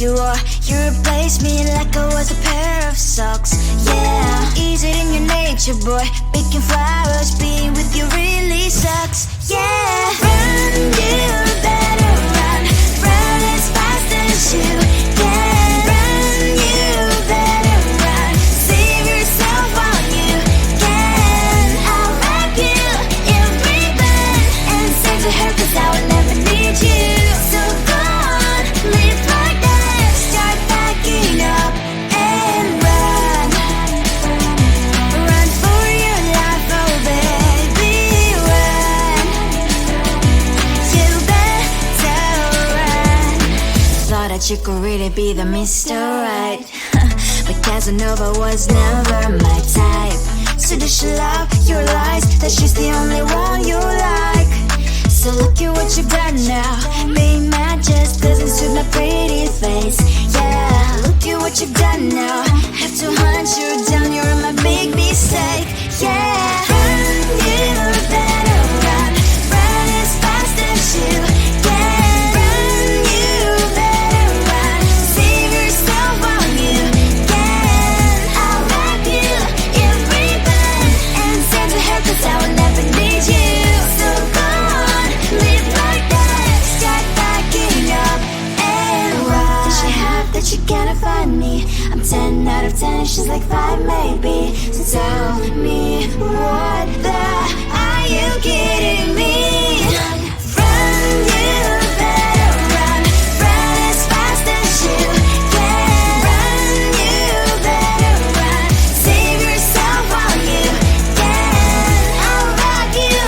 you are. You replaced me like I was a pair of socks. Yeah, is it in your nature, boy? Picking flowers, being with you really sucks. Yeah, run, you better run. Run as fast as you can. Run, you better run. Save yourself while you can. I'll wrap you in ribbon and send to her, 'cause I will never need you. So go on, live like that. Start backing up and run. Run for your life, oh baby, run. You better run. Thought that you could really be the Mr. Right, but Casanova was never my type. So does she love your lies, that she's the only one you like? So look at what you've done now. Being mad just doesn't suit my pretty face. Yeah, look at what you've done now. Have to hunt you down, you're my big mistake. Yeah, run, you better run. Run as fast as you can. Run, you better run. Save yourself while you can. I'll wrap you in ribbon and send to her, 'cause I will never need you. So go on, live like that. Start backing up and run. Does she have that you cannot find me? I'm 10 out of 10, she's like 5 maybe. So tell me, what the, are you kidding me? Run, you better run. Run as fast as you can. Run, you better run. Save yourself while you can. I'll wrap you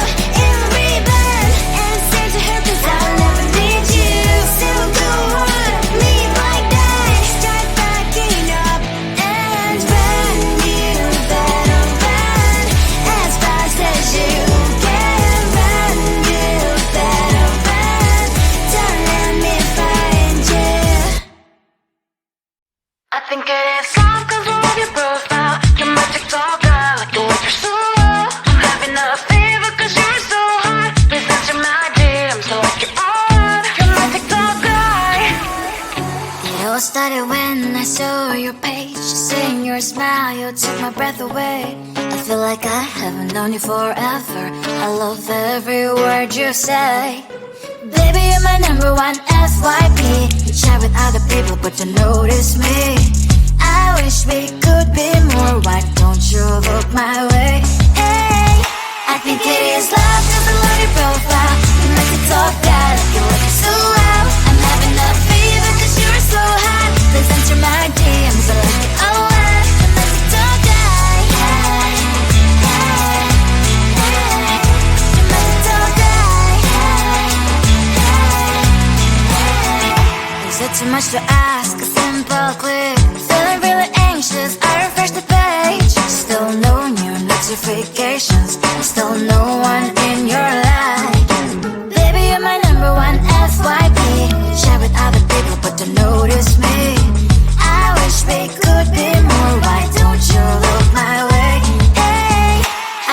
in ribbon and send to her, 'cause I will never need you. So go on, live like that. Start backing up and run. You better run as fast as you can. Run, you better run. Don't let me find you. I think it is love 'cause I love your profile. You're my TikTok guy, like the way you're so low. I'm having a fever 'cause you're so hot. Please answer my DMs, so like you're on. You're my TikTok guy. It all started when I saw your page. Seeing your smile, you took my breath away. I feel like I haven't known you forever. I love every word you say. Baby, you're my number one FYP. You chat with other people, but you notice me. I wish we could be more. Why don't you look my way? Hey, I think it is love 'cause I love your profile. You make it talk that like you look so well. I'm having a fever 'cause you're so hot. Please answer my DMs, I like it a lot. I'm like a dog guy. Hey, hey, hey. You're my dog guy. Hey, hey, hey. Is it too much to ask? A simple click. Feeling really anxious, I refresh the page. Still no new notifications. Still no one in your life. Baby, you're my number one FYP. Share with other people, but don't notice me. I wish we could be more. Why don't you look my way? Hey,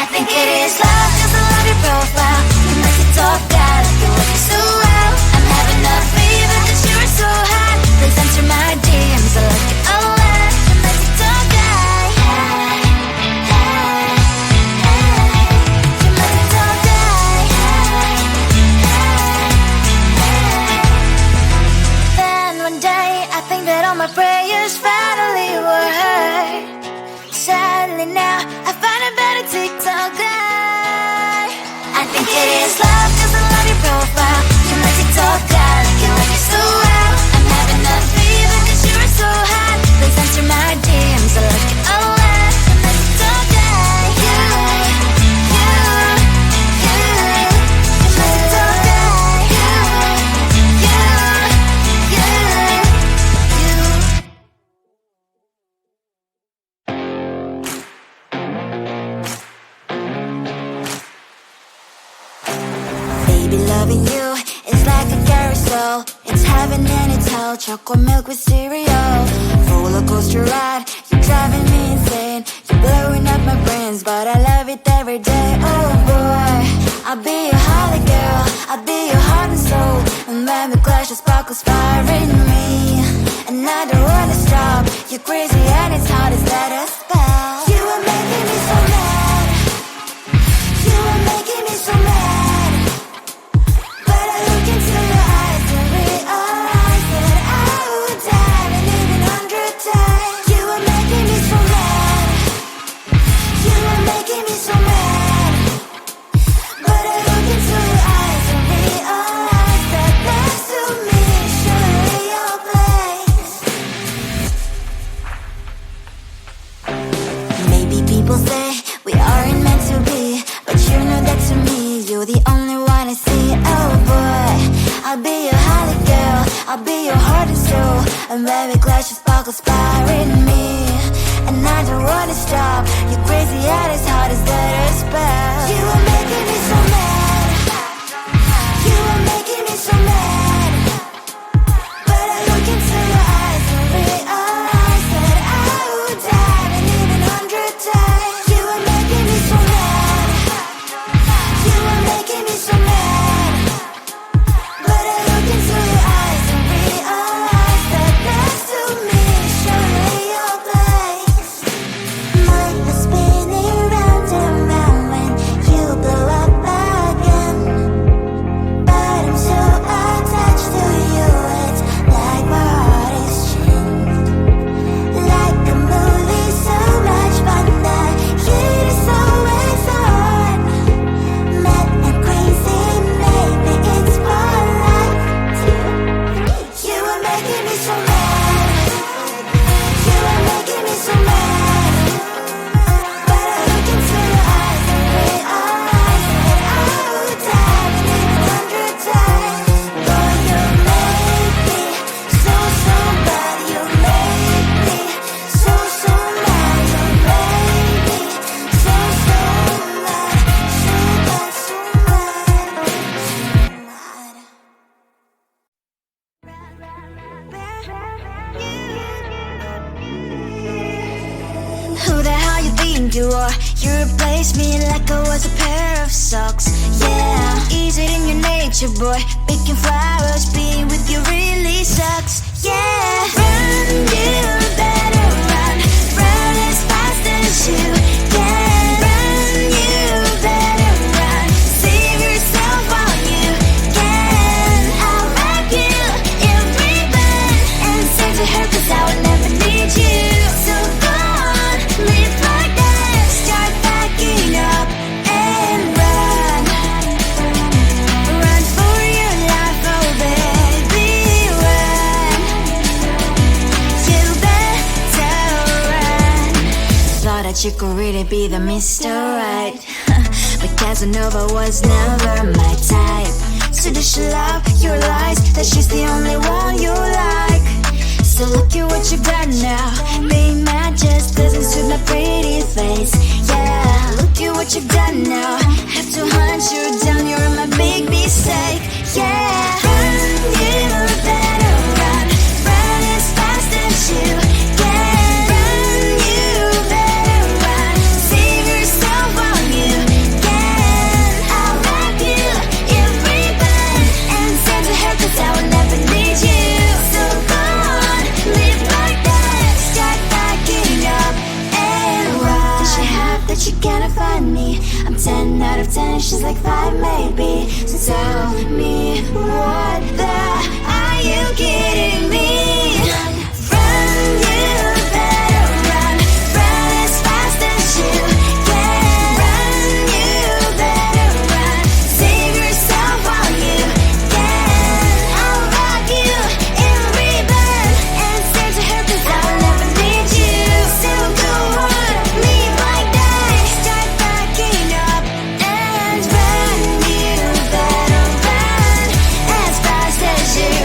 I think it is love 'cause I love your profile. You make it talk that like you look so well. I'm having a fever 'cause you're so hot. Please answer my DMs, I like it a lot. I'm like a dog guy. Hey, hey, hey. You're my dog guy. Hey, hey, hey. Then one day I think that all my prayers finally were heard. Sadly now I find a better TikTok guy. I think it is love 'cause I love your profile. You're my TikTok guy, like you like it so well. I'm having a fever 'cause you're so hot. Please answer my DMs, I like it a lot. I'm like a dog guy. You, you're my dog guy. Baby, loving you is like a carousel. It's heaven and it's hell. Chocolate milk with cereal. Roller coaster ride, you're driving me insane. You're blowing up my brains, but I love it every day. Oh boy, I'll be your holly girl. I'll be your heart and soul. And when we clash, the sparkles fire in me. And And I don't wanna stop. You're crazy and it's hard as let us bow. You are making me so mad. You are making me so mad. But I look into your eyes and realize that I would die and even 100 times. You are making me so mad. You are making me so mad. But I look into your eyes and realize that next to me is surely your place. Maybe people say we aren't meant to be, but you know that to me you're the only one I see. Oh boy, I'll be your holly girl, I'll be your heart and soul, and baby glass your sparkle inspiring me. And I don't wanna stop. You're crazy and as hard as let us bow. You are making me so mad. You are making me so mad. But I look into your eyes and realize that I would die and even 100 times. You are making me so mad. You are making me so mad. But I look into your eyes and realize that next to me is surely your place. Mind was spinning round and round when you blow up again. But I'm so attached to you, it's like my heart is chained. Like a movie, so much fun, the heat is always on. Mad and crazy, maybe it's more like 2, 3. You are making me so mad. You are making me so mad. But I look into your eyes and realize that I would die and even 100 times. Boy, you make me so bad. You make me so mad. You make me so mad. So mad. Who the hell you think you are? You replaced me like I was a pair of socks. Yeah, is it in your nature, boy? Picking flowers, being with you really sucks. Yeah, run, you better run. Run as fast as you can. Run, you better run. Save yourself while you can. I'll wrap you in ribbon and send to her 'cause I will never need you. So go on, live like that. Start backing up and run. Run for your life, oh baby, run. You better run. Thought that you could really be the Mr. Right. But Casanova was never my type. So does she love your lies, that she's the only one you like? So look at what you got now. Being mad just doesn't suit my pretty face. Yeah, look at what you got now. Have to hunt you down, you're my big mistake. Yeah, run, you better run. Run as fast as you can. Run, you better run. Save yourself while you can. I'll wrap you in ribbon and send to her 'cause I will never need you. So go on, live like that. Start backing up and run. Does she have that she cannot find me? I'm 10 out of 10, she's like 5 maybe. So tell me, what the are you kidding me? Run, you better run. Run as fast as you can. Run, you better run. Save yourself while you can. I'll wrap you in ribbon and send to her 'cause I will never need you. So go on, live like that. Start backing up and run. You better run as fast as you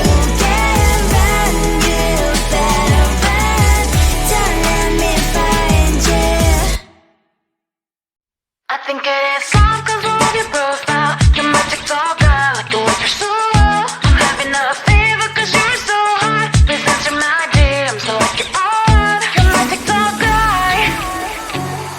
can. Run, you better run. Don't let me find you. I think it is soft 'cause I love your profile. You're my TikTok girl, like the way you're so low. I'm having a fever 'cause you're so hot. Please answer my DMs, so like you're on. You're my TikTok guy.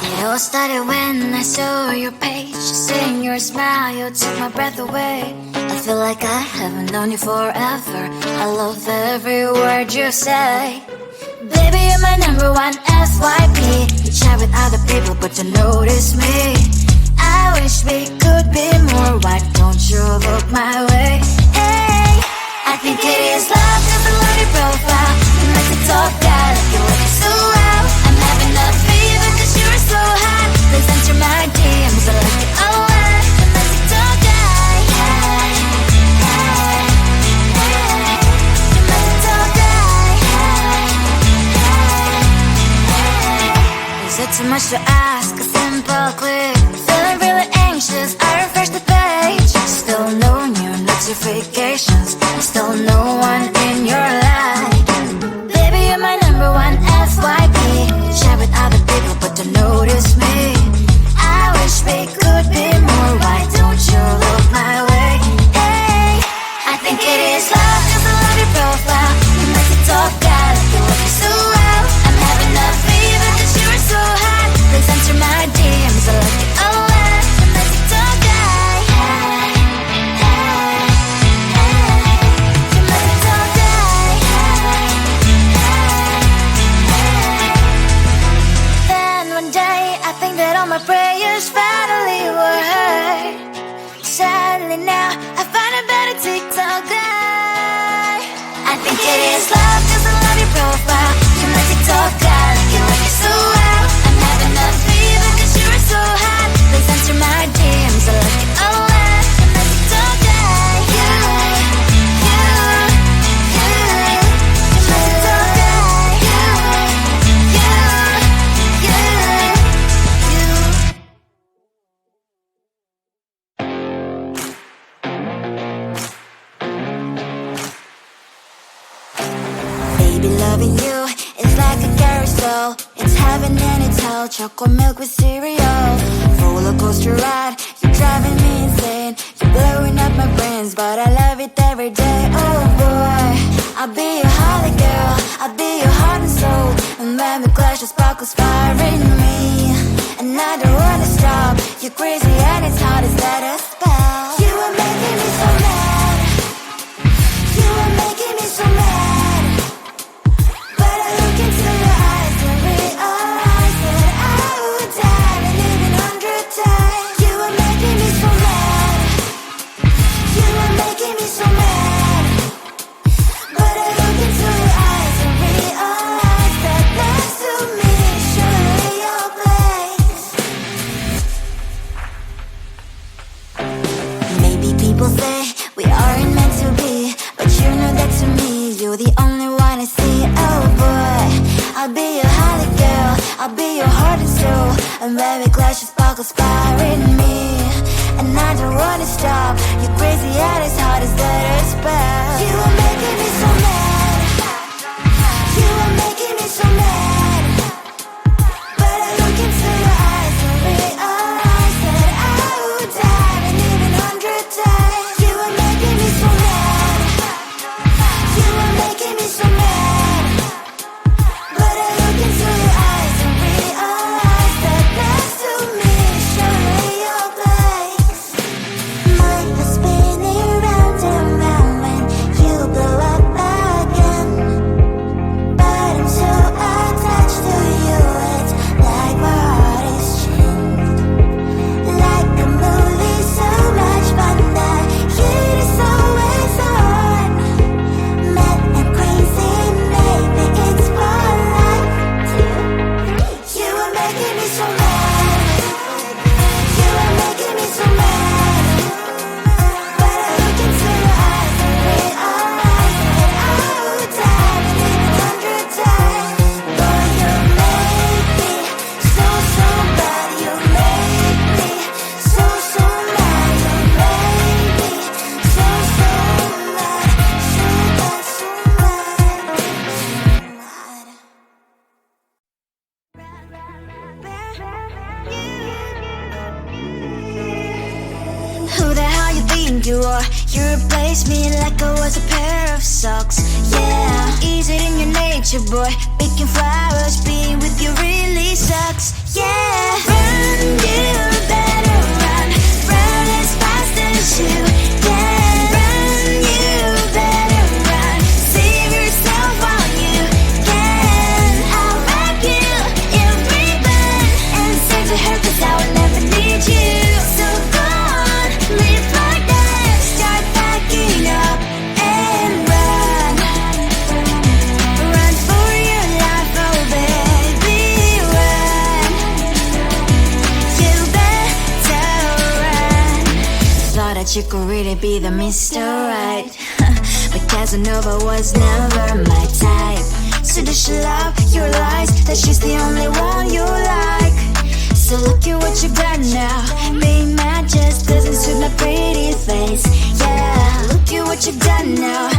It all started when I saw your page. Seeing your smile, you took my breath away. I feel like I haven't known you forever. I love every word you say. Baby, you're my number one FYP. You chat with other people but don't notice me. I wish we could be more. Why don't you look my way? Hey, I think it is love, cause I love your profile. You make it talk guy like you're working so well. I'm having a fever cause you're so hot. Please enter my DMs, I like it a lot. You make it talk guy. Hey, hey, hey. You make it talk guy. Hey, hey, hey. Is it too much to ask? A simple click. Feeling really anxious, I refresh the page. Still no new notifications. Still no one in your life. Baby, you're my number one FYP. You chat with other people but don't notice me. I wish we could be more. Why don't you look my way? Hey, I think it is love cause I love your profile. You make it talk guy like you're working so well. I'm having a fever cause you're so hot. Please enter my DMs, I like it a lot. You make it talk guy. Hey, hey, hey. You make it talk guy. Hey, hey, hey. Then one day I think that all my prayers finally were heard. Sadly now I find a better TikTok guy. I think it is love cause I love your profile. You make it talk guy like you like it so well. I'm having a fever cause you're so hot. Please enter my DMs, I like it a lot. You make it talk guy. You make it talk guy. Baby, loving you is like a carousel. It's heaven and it's hell. Chocolate milk with cereal. Roller coaster ride. You're driving me insane. You're blowing up my brains, but I love it every day. Oh boy, I'll be your holly girl. I'll be your heart and soul. And when we clash, the sparkles fire in me. And I don't wanna stop. You're crazy and it's hard as that a spell. You are making me so mad. You are making me so mad. But I look into your eyes and realize that I would die and even 100 times. You are making me so mad. You are making me so mad. But I look into your eyes and realize that next to me is surely your place. Maybe people say we aren't meant to be, but you know that to me you're the only one I see. Oh boy, I'll be your holly girl. I'll be your heart and soul. And when we clash, the sparkles fire in me. And I don't wanna stop. You're crazy and as hard as that a spell. You are making me so mad. You are making me so mad. But I look into your eyes and realize that I would die and even 100 times. You are making me so mad. You are making me so mad. But I look into your eyes and realize that next to me is surely your place. My heart's spinning round and round when you blow up again. But I'm so attached to you, it's like my heart is chained. Like a movie, so much fun that heat is always on. Mad and crazy, maybe it's for life. 2, 3. You are making me so mad. You are making me so mad. But I look into your eyes and realize that I would die and even 100 times. Boy, you make me so, so bad. You make me so, so mad. You make me so, so mad. So bad, so mad. Who the hell you think you are? You replaced me like I was a pair of socks. Yeah, is it in your nature, boy? Picking flowers, being with you really sucks. Yeah, run, you better run. Run as fast as you can. that you could really be the Mr. Right. But Casanova was never my type. So does she love your lies, that she's the only one you like? So look at what you've done now. Being mad just doesn't suit my pretty face. Yeah, look at what you've done now.